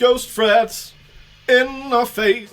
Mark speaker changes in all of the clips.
Speaker 1: ghost frets in our face.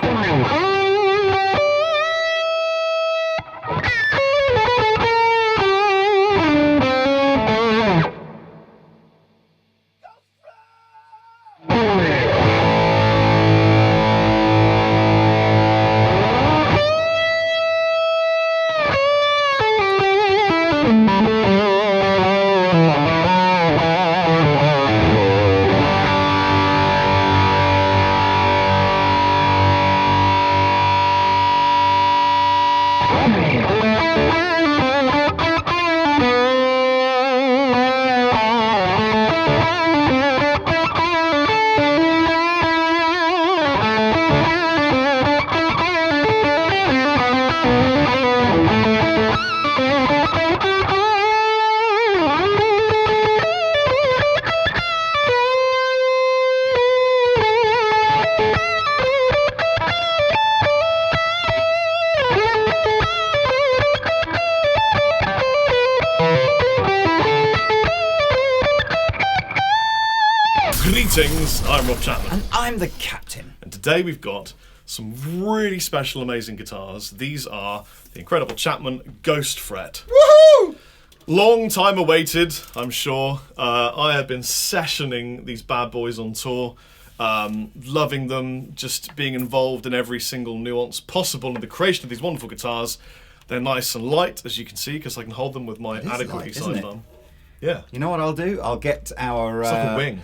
Speaker 1: Greetings, I'm Rob Chapman.
Speaker 2: And I'm the captain.
Speaker 1: And today we've got some really special, amazing guitars. These are the incredible Chapman Ghost Fret.
Speaker 2: Woohoo!
Speaker 1: Long time awaited, I'm sure. I have been sessioning these bad boys on tour, loving them, just being involved in every single nuance possible in the creation of these wonderful guitars. They're nice and light, as you can see, because I can hold them with my adequately sized arm. Yeah.
Speaker 2: You know what I'll do? I'll get our...
Speaker 1: It's like a wing.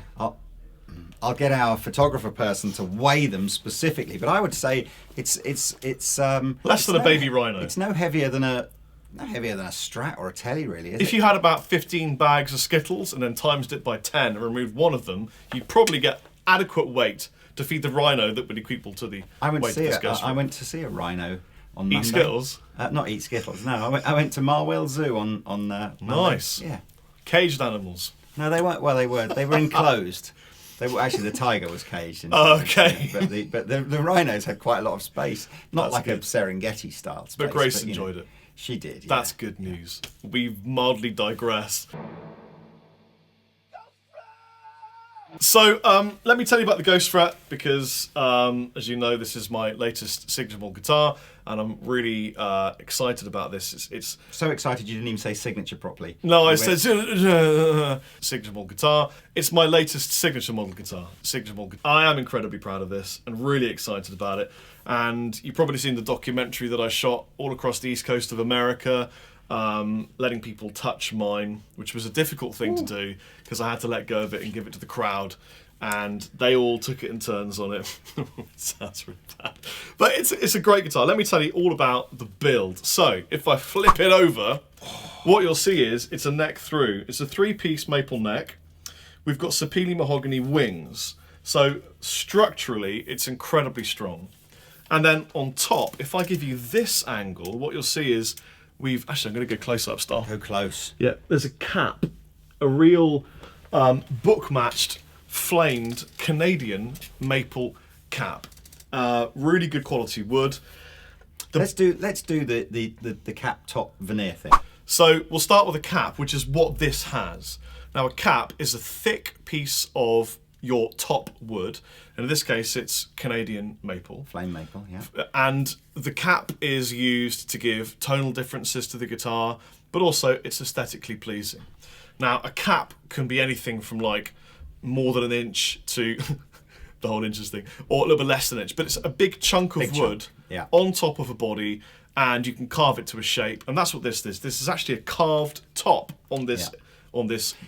Speaker 2: I'll get our photographer person to weigh them specifically, but I would say it's
Speaker 1: less than a baby rhino.
Speaker 2: It's no heavier than a Strat or a Telly, really.
Speaker 1: If you had about 15 bags of Skittles and then times it by 10 and removed one of them, you'd probably get adequate weight to feed the rhino that would equal to the
Speaker 2: I went
Speaker 1: weight
Speaker 2: to see
Speaker 1: of this
Speaker 2: I went to see a rhino on
Speaker 1: Eat
Speaker 2: Monday.
Speaker 1: Skittles?
Speaker 2: Not eat Skittles. No, I went to Marwell Zoo on Monday.
Speaker 1: Nice.
Speaker 2: Yeah.
Speaker 1: Caged animals.
Speaker 2: No, they weren't. Well, they weren't. They were enclosed. They were actually the tiger was caged.
Speaker 1: Okay.
Speaker 2: But the rhinos had quite a lot of space, not
Speaker 1: That's
Speaker 2: like
Speaker 1: good.
Speaker 2: a Serengeti style space.
Speaker 1: But Grace
Speaker 2: you know,
Speaker 1: enjoyed it.
Speaker 2: She did. Yeah.
Speaker 1: That's good news. We've mildly digressed. So, let me tell you about the Ghost Fret because, as you know, this is my latest signature model guitar, and I'm really excited about this. It's
Speaker 2: so excited you didn't even say signature properly.
Speaker 1: No, I said signature model guitar. It's my latest signature model guitar. I am incredibly proud of this and really excited about it. And you've probably seen the documentary that I shot all across the east coast of America, letting people touch mine, which was a difficult thing to do because I had to let go of it and give it to the crowd. And they all took it in turns on it. It sounds really bad. But it's a great guitar. Let me tell you all about the build. So, if I flip it over, what you'll see is it's a neck through. It's a 3-piece maple neck. We've got sapele mahogany wings. So, structurally, it's incredibly strong. And then on top, if I give you this angle, what you'll see is actually, I'm going to go close up, Star.
Speaker 2: Go close.
Speaker 1: Yeah, there's a cap, a real book-matched, flamed Canadian maple cap. Really good quality wood.
Speaker 2: Let's do the cap top veneer thing.
Speaker 1: So we'll start with a cap, which is what this has. Now a cap is a thick piece of your top wood, and in this case it's Canadian maple.
Speaker 2: Flame maple, yeah.
Speaker 1: And the cap is used to give tonal differences to the guitar, but also it's aesthetically pleasing. Now a cap can be anything from like more than an inch to the whole inches thing, or a little bit less than an inch, but it's a big chunk of wood on top of a body, and you can carve it to a shape, and that's what this is. This is actually a carved top on this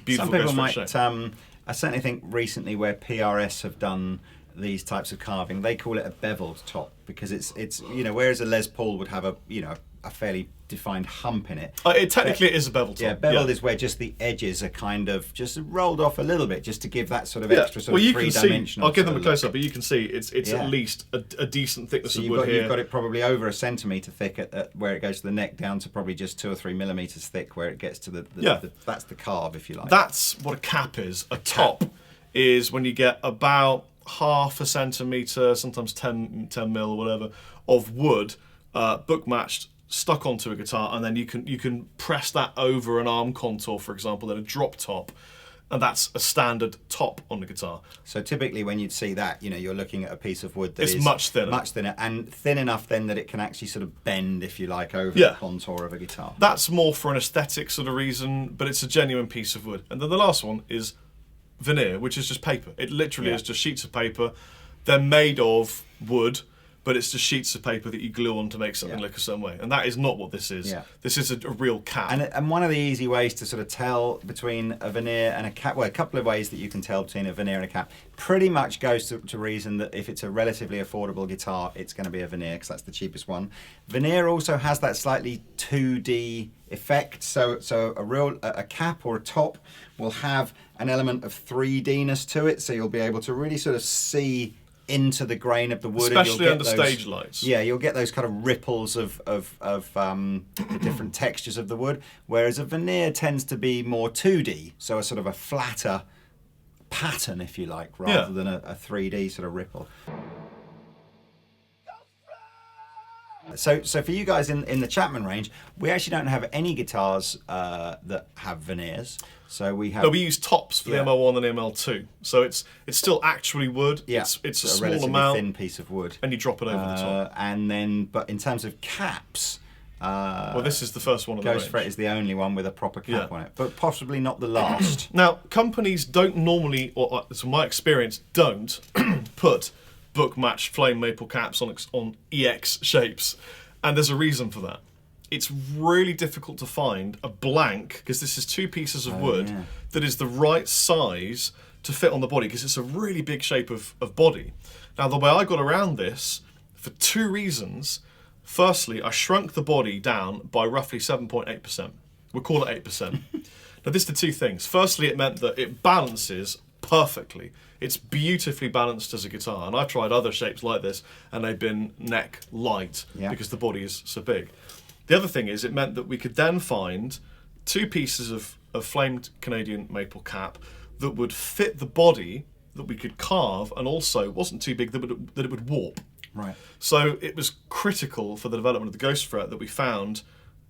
Speaker 1: beautiful.
Speaker 2: Some people might.
Speaker 1: Shape.
Speaker 2: I certainly think recently where PRS have done these types of carving, they call it a beveled top because it's whereas a Les Paul would have a fairly defined hump in it.
Speaker 1: It is a beveled top.
Speaker 2: Yeah, beveled is where just the edges are kind of just rolled off a little bit, just to give that sort of extra sort of three-dimensional.
Speaker 1: I'll give them a close up, but you can see it's at least a decent thickness of wood here.
Speaker 2: You've got it probably over a centimetre thick at where it goes to the neck, down to probably just 2 or 3 millimetres thick where it gets to the that's the carve, if you like.
Speaker 1: That's what a cap is. A top is when you get about half a centimetre, sometimes 10 mil or whatever, of wood, book matched, stuck onto a guitar, and then you can press that over an arm contour, for example, then a drop top. and that's a standard top on the guitar.
Speaker 2: So typically when you'd see that, you're looking at a piece of wood that
Speaker 1: It's
Speaker 2: is
Speaker 1: much thinner.
Speaker 2: much thinner, and thin enough then that it can actually sort of bend, if you like, over
Speaker 1: Yeah.
Speaker 2: the contour of a guitar.
Speaker 1: That's more for an aesthetic sort of reason, but it's a genuine piece of wood. And then the last one is veneer, which is just paper. It literally is just sheets of paper. They're made of wood, but it's just sheets of paper that you glue on to make something look a certain way. And that is not what this is.
Speaker 2: Yeah.
Speaker 1: This is a real cap.
Speaker 2: And one of the easy ways to sort of tell between a veneer and a cap, well, a couple of ways that you can tell between a veneer and a cap, pretty much goes to reason that if it's a relatively affordable guitar, it's going to be a veneer, because that's the cheapest one. Veneer also has that slightly 2D effect, so a cap or a top will have an element of 3D-ness to it, so you'll be able to really sort of see into the grain of the wood,
Speaker 1: especially
Speaker 2: and
Speaker 1: under
Speaker 2: you'll get
Speaker 1: stage lights.
Speaker 2: Yeah, you'll get those kind of ripples of the different textures of the wood, whereas a veneer tends to be more 2D, so a sort of a flatter pattern, if you like, rather than a 3D sort of ripple. So for you guys in the Chapman range, we actually don't have any guitars that have veneers. So we have.
Speaker 1: No, we use tops for the ML1 and the ML2. So it's still actually wood.
Speaker 2: Yeah,
Speaker 1: it's a
Speaker 2: so
Speaker 1: small
Speaker 2: relatively
Speaker 1: amount,
Speaker 2: thin piece of wood,
Speaker 1: and you drop it over the top.
Speaker 2: And then, but in terms of caps,
Speaker 1: Well, this is the first one of the
Speaker 2: Ghost
Speaker 1: range.
Speaker 2: Fret is the only one with a proper cap on it, but possibly not the last.
Speaker 1: Now, companies don't normally, or from my experience, don't put book-matched flame maple caps on EX shapes, and there's a reason for that. It's really difficult to find a blank, because this is two pieces of wood, that is the right size to fit on the body, because it's a really big shape of body. Now, the way I got around this, for two reasons. Firstly, I shrunk the body down by roughly 7.8%. We'll call it 8%. Now, this did two things. Firstly, it meant that it balances perfectly. It's beautifully balanced as a guitar, and I've tried other shapes like this, and they've been neck light because the body is so big. The other thing is, it meant that we could then find two pieces of flamed Canadian maple cap that would fit the body, that we could carve, and also wasn't too big that it would warp.
Speaker 2: Right.
Speaker 1: So it was critical for the development of the Ghost Fret that we found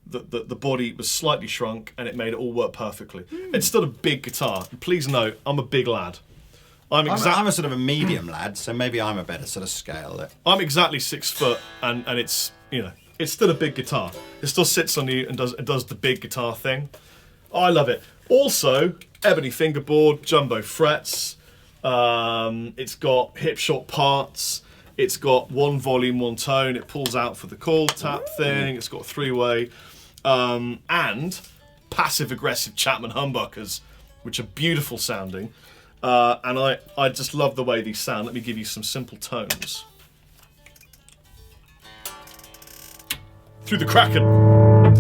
Speaker 1: that the body was slightly shrunk, and it made it all work perfectly. It's still a big guitar. Please note, I'm a big lad. I'm
Speaker 2: a sort of a medium lad, so maybe I'm a better sort of scale.
Speaker 1: I'm exactly 6 foot, and it's, you know, it's still a big guitar. It still sits on you and does the big guitar thing. I love it. Also, ebony fingerboard, jumbo frets. It's got hip short parts. It's got one volume, one tone. It pulls out for the call tap thing. It's got 3-way. And passive-aggressive Chapman humbuckers, which are beautiful sounding. And I just love the way these sound. Let me give you some simple tones. Through the Kraken.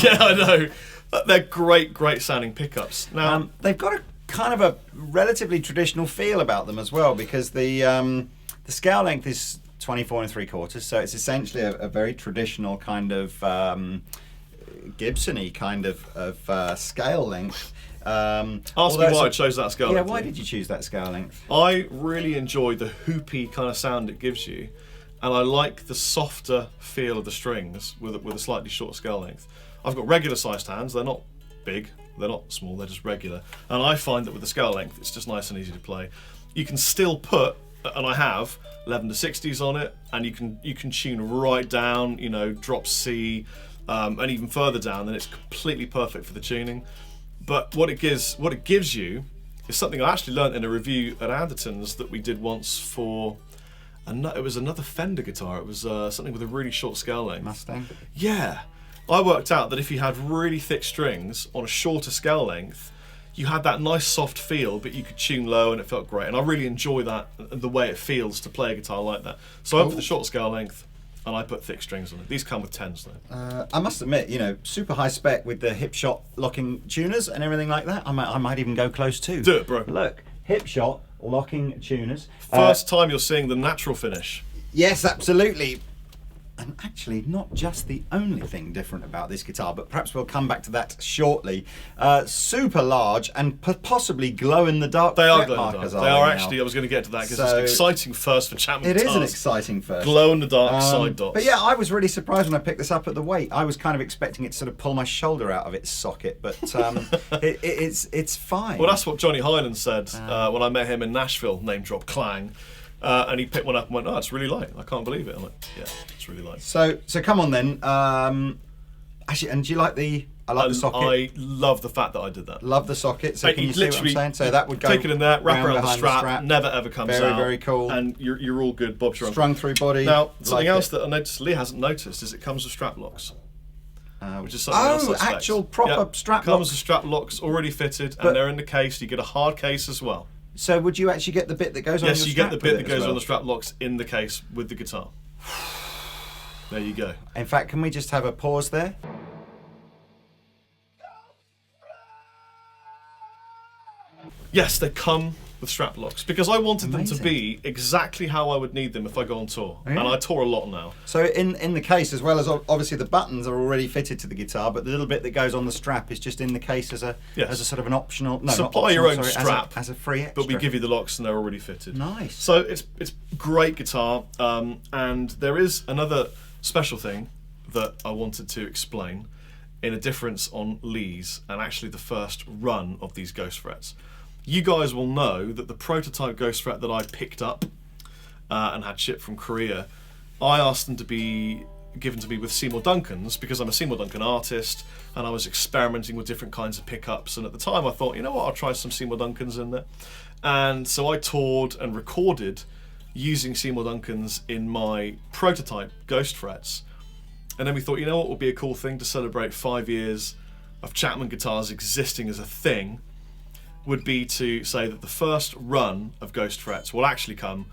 Speaker 1: Yeah, I know. They're great sounding pickups. Now
Speaker 2: They've got a kind of a relatively traditional feel about them as well, because the scale length is 24 3/4, so it's essentially a very traditional kind of Gibson-y kind of scale length.
Speaker 1: ask me why I chose that scale.
Speaker 2: Yeah, why did you choose that scale length?
Speaker 1: I really enjoy the hoopy kind of sound it gives you, and I like the softer feel of the strings with a slightly shorter scale length. I've got regular sized hands. They're not big, they're not small, they're just regular. And I find that with the scale length, it's just nice and easy to play. You can still put, and I have, 11 to 60s on it, and you can tune right down, you know, drop C, and even further down, then it's completely perfect for the tuning. But what it gives you is something I actually learnt in a review at Andertons that we did once for. It was another Fender guitar. It was something with a really short scale length.
Speaker 2: Mustang.
Speaker 1: Yeah, I worked out that if you had really thick strings on a shorter scale length, you had that nice soft feel, but you could tune low and it felt great. And I really enjoy that, the way it feels to play a guitar like that. So I went for the short scale length, and I put thick strings on it. These come with 10s though.
Speaker 2: I must admit, super high spec with the hip shot locking tuners and everything like that. I might even go close too.
Speaker 1: Do it, bro.
Speaker 2: Look, hip shot locking tuners.
Speaker 1: First time you're seeing the natural finish.
Speaker 2: Yes, absolutely. And actually, not just the only thing different about this guitar, but perhaps we'll come back to that shortly. Super large and possibly glow-in-the-dark
Speaker 1: They are
Speaker 2: fret
Speaker 1: glow in the
Speaker 2: markers.
Speaker 1: dark. They are actually. I was going to get to that because it's an exciting first for Chapman
Speaker 2: It
Speaker 1: guitars.
Speaker 2: is an exciting first.
Speaker 1: Glow-in-the-dark side dots.
Speaker 2: But yeah, I was really surprised when I picked this up at the weight. I was kind of expecting it to sort of pull my shoulder out of its socket, but it's fine.
Speaker 1: Well, that's what Johnny Hyland said when I met him in Nashville. Name drop Clang. And he picked one up and went, "Oh, it's really light. I can't believe it." I'm like, "Yeah, it's really light."
Speaker 2: So come on then. Actually, and do you like the? I like the socket.
Speaker 1: I love the fact that I did that.
Speaker 2: Love the socket. So can you see what I'm saying? So that would go.
Speaker 1: Take it in there, wrap around the
Speaker 2: behind
Speaker 1: strap, never ever comes out.
Speaker 2: Very, very cool.
Speaker 1: And you're all good. Bob's your
Speaker 2: Strung through body.
Speaker 1: Now, something
Speaker 2: like
Speaker 1: else
Speaker 2: it.
Speaker 1: that I noticed Lee hasn't noticed is it comes with strap locks. Which is something else I expect.
Speaker 2: Actual proper strap
Speaker 1: comes
Speaker 2: locks.
Speaker 1: with strap locks already fitted,
Speaker 2: But-
Speaker 1: and they're in the case. You get a hard case as well.
Speaker 2: So would you actually get the bit that goes on your
Speaker 1: Yes, you
Speaker 2: strap
Speaker 1: get the bit
Speaker 2: with
Speaker 1: that
Speaker 2: it as
Speaker 1: goes
Speaker 2: well?
Speaker 1: on the strap locks in the case with the guitar. There you go.
Speaker 2: In fact, can we just have a pause there?
Speaker 1: Yes, they come with strap locks because I wanted them to
Speaker 2: Amazing.
Speaker 1: be exactly how I would need them if I go on tour.
Speaker 2: Oh, yeah?
Speaker 1: And I tour a lot now.
Speaker 2: So in the case, as well as obviously the buttons are already fitted to the guitar, but the little bit that goes on the strap is just in the case as a sort of an optional. No,
Speaker 1: Supply
Speaker 2: not optional,
Speaker 1: your own
Speaker 2: sorry,
Speaker 1: strap,
Speaker 2: as a free extra.
Speaker 1: But we give you the locks and they're already fitted.
Speaker 2: Nice.
Speaker 1: So it's great guitar, and there is another special thing that I wanted to explain in a difference on Lee's and actually the first run of these Ghost Frets. You guys will know that the prototype Ghost Fret that I picked up and had shipped from Korea, I asked them to be given to me with Seymour Duncan's because I'm a Seymour Duncan artist and I was experimenting with different kinds of pickups, and at the time I thought, you know what, I'll try some Seymour Duncan's in there. And so I toured and recorded using Seymour Duncan's in my prototype Ghost Frets. And then we thought, you know what would be a cool thing to celebrate 5 years of Chapman guitars existing as a thing would be to say that the first run of Ghost Frets will actually come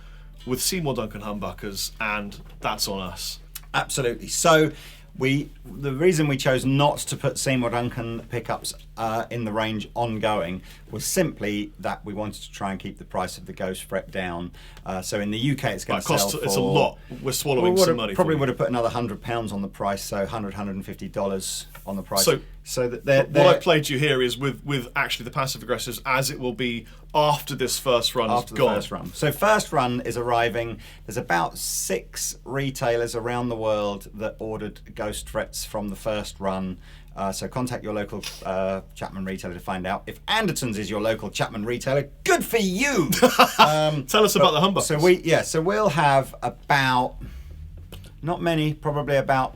Speaker 1: with Seymour Duncan humbuckers, and that's on us.
Speaker 2: Absolutely. So the reason we chose not to put Seymour Duncan pickups in the range ongoing was simply that we wanted to try and keep the price of the Ghost Fret down. So in the UK, it's going to sell for...
Speaker 1: It's a lot. We're swallowing some money.
Speaker 2: Probably
Speaker 1: for
Speaker 2: would have put another £100 on the price, so $150 on the price.
Speaker 1: So
Speaker 2: that
Speaker 1: what I played you here is with actually the passive aggressives as it will be after this first run
Speaker 2: after
Speaker 1: is
Speaker 2: the
Speaker 1: gone.
Speaker 2: first run. So first run is arriving. There's about 6 retailers around the world that ordered Ghost Frets from the first run. So contact your local Chapman retailer to find out. If Andertons is your local Chapman retailer, good for you.
Speaker 1: Tell us about the humbuckers.
Speaker 2: So we'll have about, not many, probably about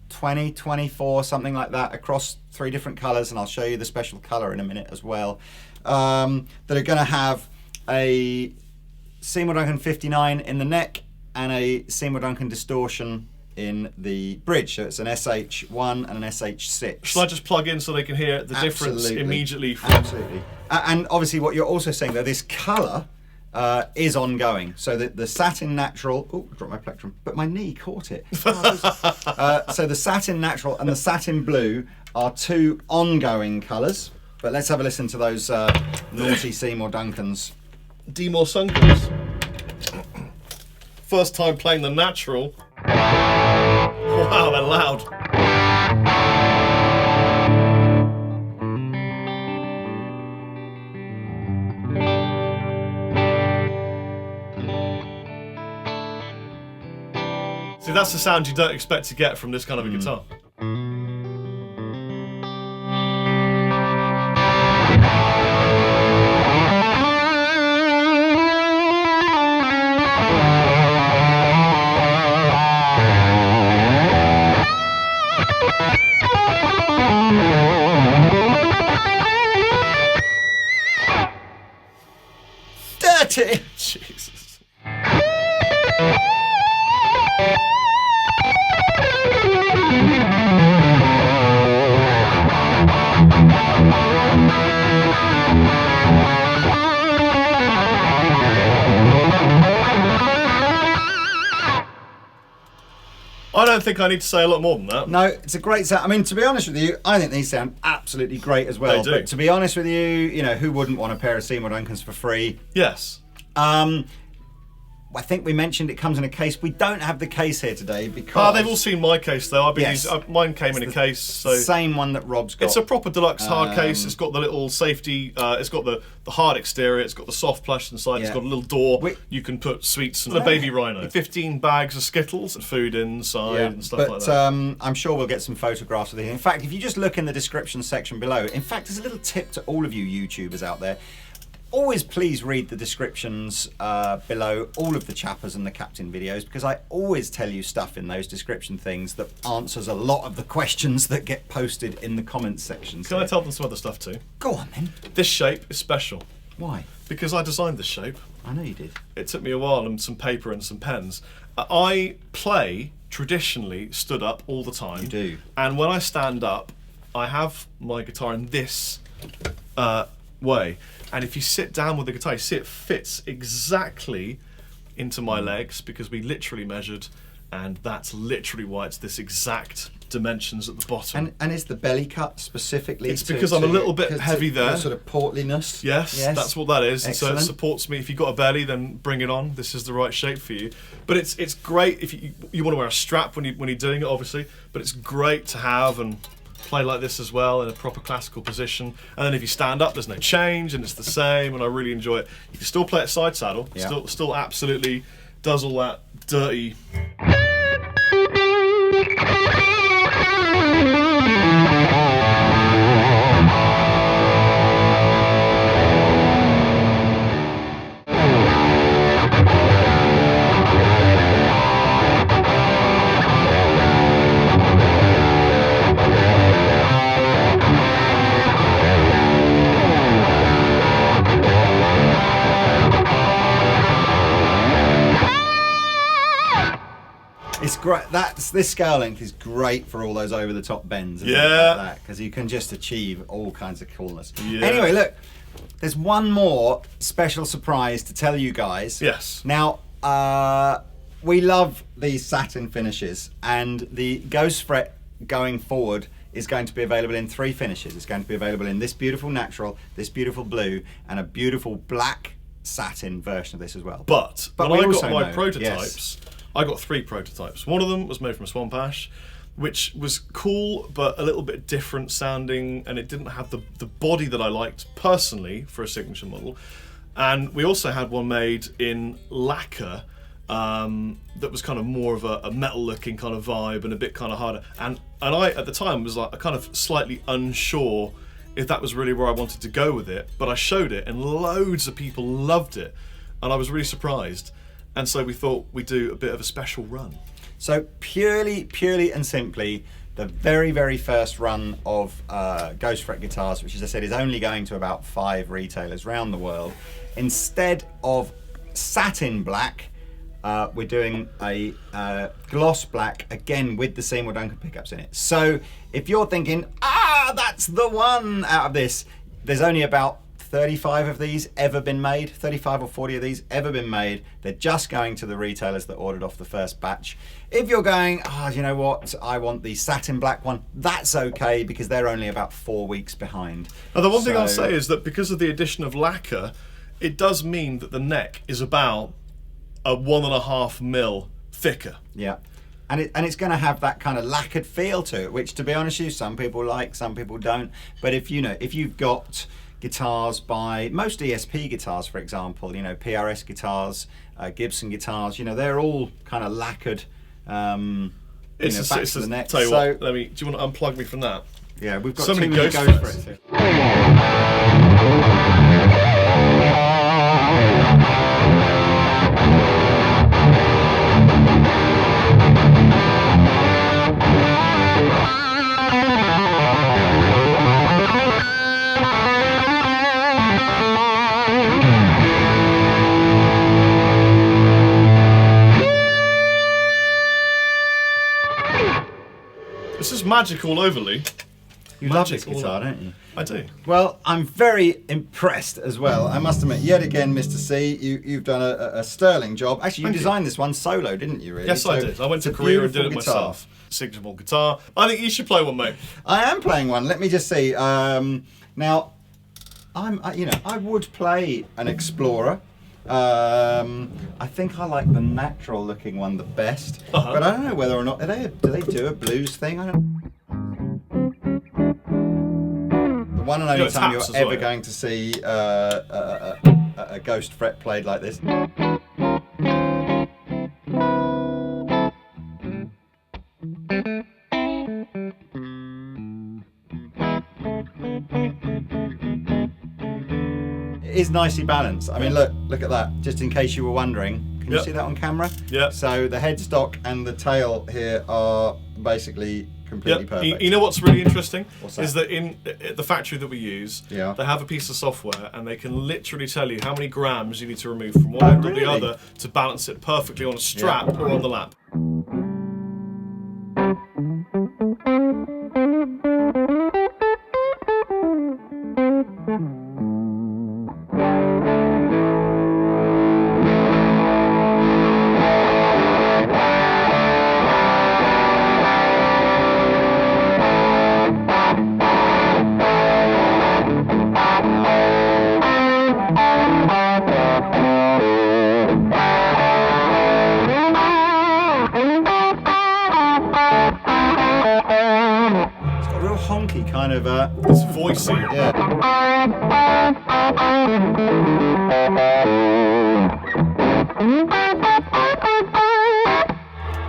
Speaker 2: 20, 24, something like that, across 3 different colours, and I'll show you the special colour in a minute as well, that are going to have a Seymour Duncan 59 in the neck and a Seymour Duncan distortion in the bridge. So it's an SH1 and an SH6.
Speaker 1: Shall I just plug in so they can hear the difference
Speaker 2: Absolutely.
Speaker 1: immediately? From
Speaker 2: Absolutely. And obviously what you're also saying, though, this colour is ongoing. So the satin natural, oh, I dropped my plectrum, but my knee caught it. So the satin natural and the satin blue are 2 ongoing colours. But let's have a listen to those naughty Seymour Duncans.
Speaker 1: D-More Sunkers. First time playing the natural. Wow, they're loud. See, that's the sound you don't expect to get from this kind of a guitar. don't think I need to say a lot more than that.
Speaker 2: No, it's a great sound. I mean, to be honest with you, I think these sound absolutely great as well.
Speaker 1: They do.
Speaker 2: But to be honest with you, you know, who wouldn't want a pair of Seymour Duncans for free?
Speaker 1: Yes.
Speaker 2: I think we mentioned it comes in a case. We don't have the case here today because...
Speaker 1: They've all seen my case though. I've been mine came in a case. So
Speaker 2: same one that Rob's got.
Speaker 1: It's a proper deluxe hard case. It's got the little safety. It's got the hard exterior. It's got the soft plush inside. It's got a little door. You can put sweets and a baby rhino. 15 bags of Skittles and food inside and stuff like that.
Speaker 2: I'm sure we'll get some photographs of these. In fact, if you just look in the description section below, in fact, there's a little tip to all of you YouTubers out there. Always please read the descriptions below all of the Chappers and the Captain videos, because I always tell you stuff in those description things that answers a lot of the questions that get posted in the comments section.
Speaker 1: Can I tell them some other stuff too?
Speaker 2: Go on then.
Speaker 1: This shape is special.
Speaker 2: Why?
Speaker 1: Because I designed this shape.
Speaker 2: I know you did.
Speaker 1: It took me a while and some paper and some pens. I play traditionally stood up all the time.
Speaker 2: You do.
Speaker 1: And when I stand up, I have my guitar in this way. And if you sit down with the guitar, you see it fits exactly into my legs, because we literally measured, and that's literally why it's this exact dimensions at the bottom.
Speaker 2: And is the belly cut specifically?
Speaker 1: It's because I'm a little bit heavy there.
Speaker 2: Sort of portliness.
Speaker 1: Yes, that's what that is. And so it
Speaker 2: Excellent.
Speaker 1: supports me. If you've got a belly, then bring it on. This is the right shape for you. But it's great if you want to wear a strap when you're doing it, obviously. But it's great to have and play like this as well in a proper classical position. And then if you stand up, there's no change and it's the same, and I really enjoy it. You can still play it side saddle. Still absolutely does all that dirty.
Speaker 2: It's great. This scale length is great for all those over the top bends. Because you can just achieve all kinds of coolness. Yeah. Anyway, look, there's one more special surprise to tell you guys.
Speaker 1: Yes.
Speaker 2: Now, we love these satin finishes, and the Ghost Fret going forward is going to be available in 3 finishes. It's going to be available in this beautiful natural, this beautiful blue, and a beautiful black satin version of this as well.
Speaker 1: But when I got my prototypes,
Speaker 2: yes.
Speaker 1: I got 3 prototypes. One of them was made from a swamp ash, which was cool but a little bit different sounding, and it didn't have the body that I liked personally for a signature model. And we also had one made in lacquer that was kind of more of a metal looking kind of vibe and a bit kind of harder. And I at the time was like kind of slightly unsure if that was really where I wanted to go with it, but I showed it and loads of people loved it, and I was really surprised. And so we thought we'd do a bit of a special run.
Speaker 2: So purely and simply, the very, very first run of Ghost Fret guitars, which as I said is only going to about 5 retailers around the world, instead of satin black, we're doing a gloss black, again with the Seymour Duncan pickups in it. So if you're thinking, that's the one out of this, there's only about 35 of these ever been made, 35 or 40 of these ever been made. They're just going to the retailers that ordered off the first batch. If you're going, you know what, I want the satin black one, that's okay, because they're only about 4 weeks behind.
Speaker 1: Now the one thing I'll say is that because of the addition of lacquer, it does mean that the neck is about a 1.5 mil thicker.
Speaker 2: Yeah. And it's going to have that kind of lacquered feel to it, which, to be honest with you, some people like, some people don't. But if you've got guitars by most ESP guitars, for example, PRS guitars, Gibson guitars, they're all kind of lacquered. Back to the neck.
Speaker 1: Tell you what, do you want to unplug me from that?
Speaker 2: Yeah, we've got
Speaker 1: so many Ghost
Speaker 2: Frets.
Speaker 1: This is magic all overly.
Speaker 2: You love this guitar, don't you?
Speaker 1: I do.
Speaker 2: Well, I'm very impressed as well. I must admit, yet again, Mr. C, you've done a sterling job. Actually, you designed this one solo, didn't you, really?
Speaker 1: Yes, I did. I went to Korea and did it myself. Signature model guitar. I think you should play one, mate.
Speaker 2: I am playing one. Let me just see. Now, I would play an Explorer. I think I like the natural looking one the best, but I don't know whether or not do they do a blues thing. I don't. The one and only time you're ever going to see a ghost fret played like this. It is nicely balanced. I mean, look at that. Just in case you were wondering, can you see that on camera?
Speaker 1: Yeah.
Speaker 2: So the headstock and the tail here are basically completely perfect.
Speaker 1: You know what's really interesting?
Speaker 2: What's that?
Speaker 1: Is that in the factory that we use, they have a piece of software and they can literally tell you how many grams you need to remove from one end or the other to balance it perfectly on a strap or on the lap.
Speaker 2: Kind of
Speaker 1: it's voicey.
Speaker 2: Yeah.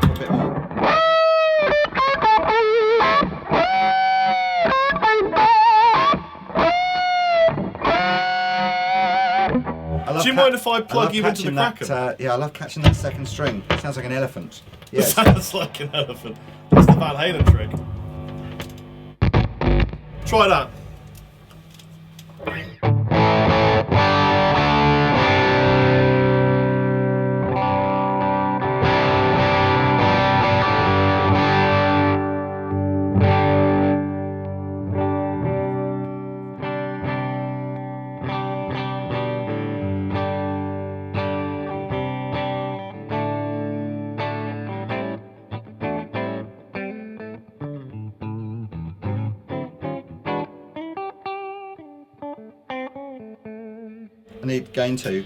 Speaker 2: A bit more.
Speaker 1: Do you mind if I plug you into the Kraken?
Speaker 2: Yeah, I love catching that second string. It sounds like an elephant.
Speaker 1: Yeah, it sounds like an elephant. That's the Van Halen trick. Try that.
Speaker 2: I need gain 2.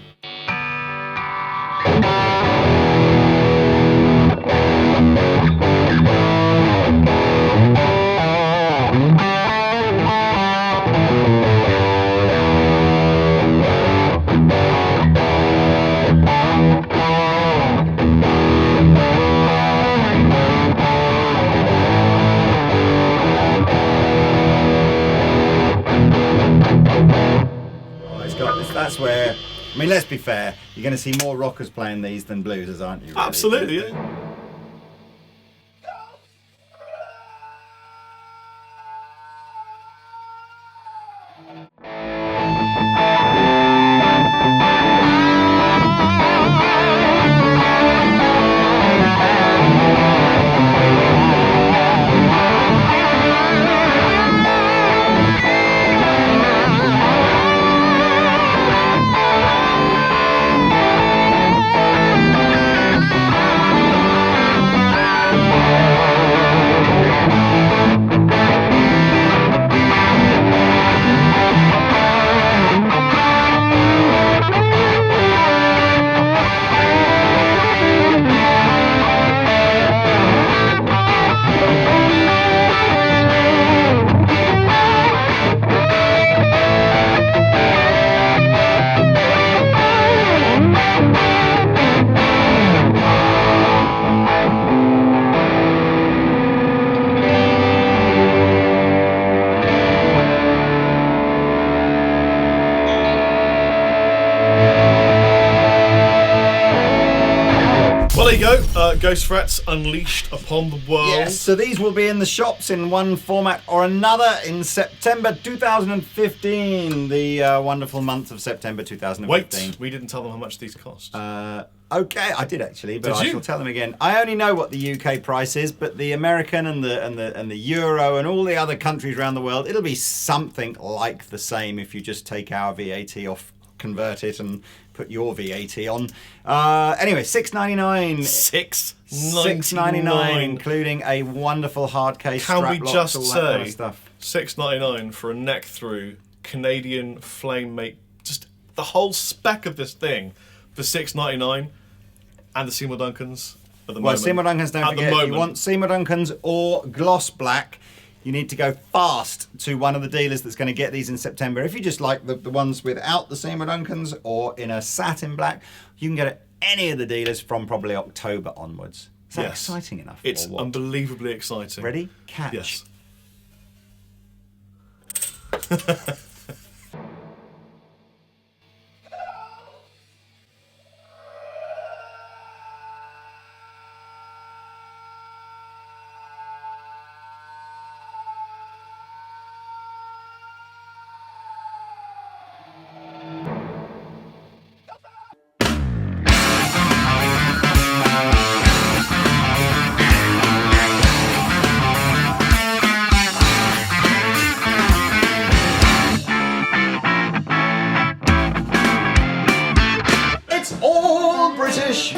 Speaker 2: That's where, I mean, let's be fair, you're going to see more rockers playing these than bluesers, aren't you? Really?
Speaker 1: Absolutely, yeah. Well, there you go. Ghost Frets unleashed upon the world.
Speaker 2: Yes, so these will be in the shops in one format or another in September 2015, the wonderful month of September 2015.
Speaker 1: Wait, we didn't tell them how much these cost.
Speaker 2: Okay, I did actually, but
Speaker 1: Did
Speaker 2: I
Speaker 1: you?
Speaker 2: shall tell them again. I only know what the UK price is, but the American and the Euro and all the other countries around the world, it'll be something like the same if you just take our VAT off, convert it, and put your VAT on. Anyway, $6.99. $6.99, including a wonderful hard case.
Speaker 1: Can we
Speaker 2: strap locks,
Speaker 1: just
Speaker 2: all that
Speaker 1: say
Speaker 2: kind of stuff.
Speaker 1: $6.99 for a neck through Canadian flame mate? Just the whole spec of this thing for $6.99, and the Seymour Duncans at the moment.
Speaker 2: Well, Seymour Duncans, don't
Speaker 1: At
Speaker 2: forget,
Speaker 1: the
Speaker 2: if you want Seymour Duncans or gloss black, you need to go fast to one of the dealers that's going to get these in September. If you just like the ones without the Seymour Duncans or in a satin black, you can get it at any of the dealers from probably October onwards. Is that exciting enough?
Speaker 1: It's
Speaker 2: or what?
Speaker 1: unbelievably exciting.
Speaker 2: Ready? Catch.
Speaker 1: Yes.
Speaker 2: It's all British.